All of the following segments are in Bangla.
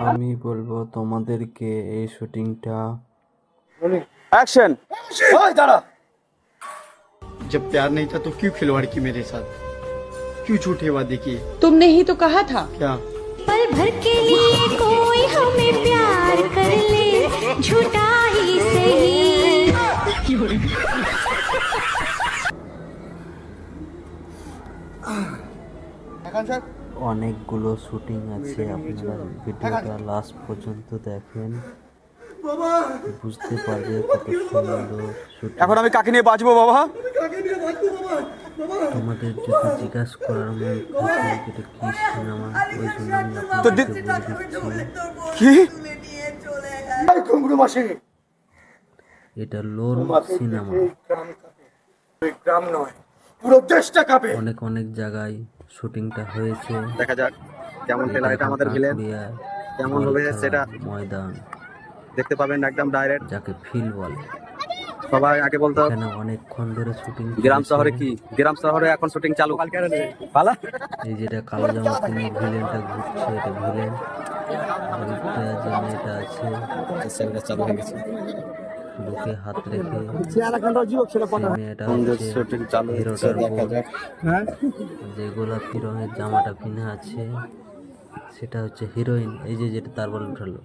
আমি বলবো তোমাদেরকে এই শুটিংটা। অ্যাকশন। ओए दाड़ा। जब प्यार नहीं था तो क्यों खिलवाड़ की मेरे साथ, क्यों झूठे वादे किए? तुमने ही तो कहा था क्या पल भर के लिए कोई हमें प्यार कर ले, झूठा ही सही। অনেকগুলো শুটিং আছে, আপনারা ভিডিওটা লাস্ট পর্যন্ত দেখেন, বুঝতে পারবে কত সুন্দর শুটিং। এখন আমি কাকে নিয়ে বাঁচবো বাবা? তোমাদের যদি জিজ্ঞাসা করার মন থাকে এটা কি সিনেমা, ওই জন্য আমি আপনাদেরকে বলে দিচ্ছি কি? घुंघरू मासी এটা লোন সিনেমা। গ্রাম নয়, পুরো দেশটা কাঁপে। অনেক অনেক জায়গায় শুটিংটা হয়েছে। দেখা যাক কেমন ট্রেলার, এটা আমাদের ভিলেন কেমন হবে সেটা ময়দান দেখতে পাবেন একদম ডাইরেক্ট। যাকে ফিল বলে, সবাই আগে বলতো এখানে অনেকক্ষণ ধরে শুটিং। গ্রাম শহরে কি, গ্রাম শহরে এখন শুটিং চালু। পালা এই যেটা কালো জামা পরে ভিলেনটা ঘুরছে, এটা ভিলেন। আরেকটা যে মেয়েটা আছে সেটা চালু হয়ে গেছে। বুকে হাত রেখে, সেই মেয়েটা হচ্ছে শুটিং চালু হচ্ছে, হিরোটার দেখা বউ। যাক। যে গোলাপি রঙের জামাটা পিনে আছে সেটা হচ্ছে হিরোইন। এই যে যেটা তার বল উঠালো,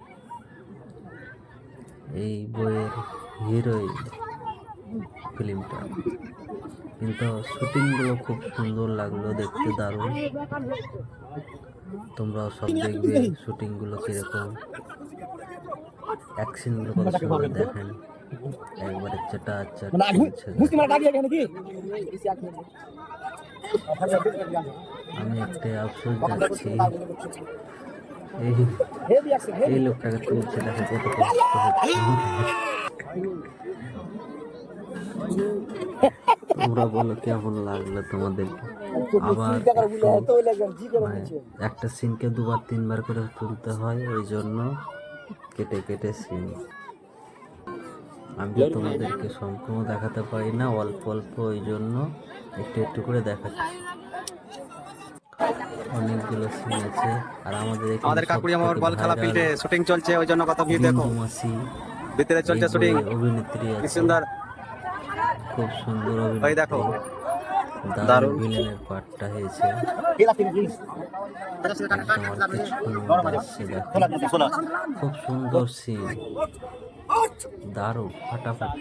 এই বইয়ের হিরোইন ফিল্মটা। কিন্তু শুটিংগুলো খুব সুন্দর লাগলো দেখতে, দারুণ। তোমরাও সব দেখবে শুটিংগুলো কিরকম, অ্যাকশনগুলো কত সুন্দর দেখেন, একবারে চেটা আমি একটা আফসোস যাচ্ছি, এই লোকটাকে তুলছে, দেখো কত কষ্ট হচ্ছে। তোমরা বলো কেমন লাগলো তোমাদেরকে। আবার মানে একটা সিনকে দুবার তিনবার করে তুলতে হয়, ওই জন্য কেটে কেটে সিন। আমি তো তোমাদেরকে সম্পূর্ণ দেখাতে পারি না, অল্প অল্প, ওই জন্য একটু একটু করে দেখাচ্ছি। অনেকগুলো সিন আছে। আর আমাদের কাকুরি আমার বল খেলা ফিল্ডে শুটিং চলছে, ওই জন্য কত ভিড় দেখো। মাসি ভিতরে চলছে শুটিং, অভিনেত্রী কি আছে, সুন্দর, খুব সুন্দর ওই দেখো অভিনেত্রী। দারুণ দারুণ। ভিলেনের পার্টটা হয়েছে। আমার কিছুক্ষণ মধ্যে আসছে, দেখো খুব সুন্দর সিন, দারুণ ফাটাফাটি।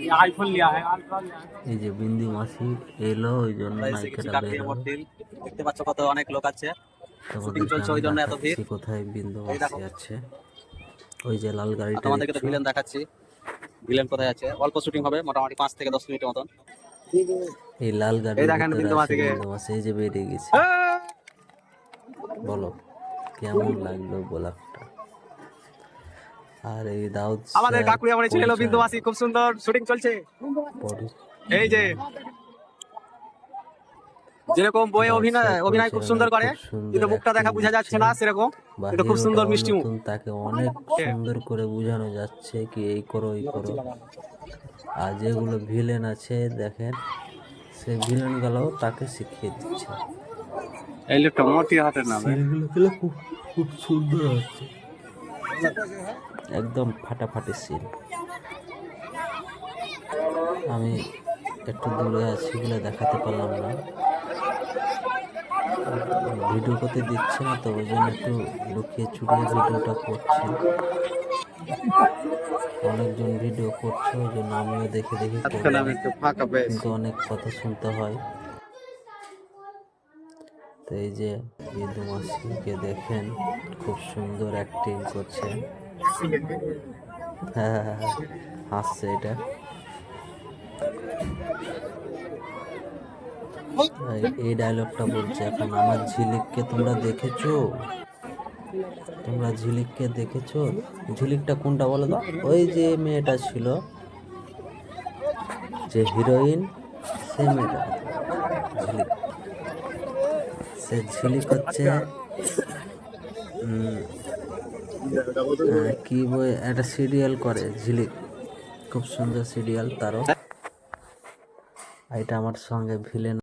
এই যে বিন্দু মাসি এলো, ওই জন্য নায়িকাটা বের হলো। দেখতে পাচ্ছ কত অনেক লোক আছে, শুটিং তোমাদেরকে চলছে, আমি ওই জন্য এত ভিড়। দেখাচ্ছি কোথায় বিন্দু এই দেখো। মাসি আছে। ওই যে লাল গাড়িটা তোমাদেরকে তো দেখছো, ভিলেন দেখাচ্ছি, ভিলেন কোথায় আছে। অল্প শুটিং হবে, মোটামুটি 5 থেকে 10 মিনিটের মতন। এই লাল এই গাড়ির দেখেন ভিতরে বিন্দু আছে মাসিকে। বিন্দু মাসি, এই যে বেরিয়ে গেছে। বলো কেমন লাগলো গোলাপটা। আর এই দাউদ আমাদের কাকুরি আমার ছিল বিন্দু মাসি, খুব সুন্দর শুটিং চলছে। এই যে যেরকম বইয়ে অভিনয় খুব সুন্দর করে, কিন্তু মুখটা দেখা বোঝা যাচ্ছে না সেরকম, কিন্তু খুব সুন্দর মিষ্টি মুখ। তাকে অনেক সুন্দর করে বোঝানো যাচ্ছে কি এই করো এই করো। আর যেগুলো ভিলেন আছে দেখেন, সেই ভিলেন গুলো তাকে শিখিয়ে দিচ্ছে। এই লোকটা মোটি হাতের নাম, সিনগুলো খুব খুব সুন্দর হচ্ছে, একদম ফাটাফাটি সিন। আমি একটু দূরে আছি বলে দেখাতে পারলাম না, ভিডিও করতে দিচ্ছে না, তো ওই জন্য একটু লুকিয়ে চুরিয়ে ভিডিওটা করছি। অনেকজন ভিডিও করছে, ওই জন্য আমিও দেখে দেখে করলাম, কিন্তু অনেক কথা শুনতে হয়। তো এই যে বিন্দু মাসিকে দেখেন, খুব সুন্দর অ্যাক্টিং করছে। হ্যাঁ, হাসছে এটা। এই ডায়লগটা বলছে, এখন আমার ঝিলিককে তোমরা দেখেছো, তোমরা ঝিলিককে দেখেছো। ঝিলিকটা কোনটা বলো তো? ওই যে মেয়েটা ছিল, যে হিরোইন, সে মেয়েটা ঝিলিক। সে ঝিলিক হচ্ছে কি বই, একটা সিরিয়াল করে ঝিলিক, খুব সুন্দর সিরিয়াল তারও। এটা আমার সঙ্গে ভিলেন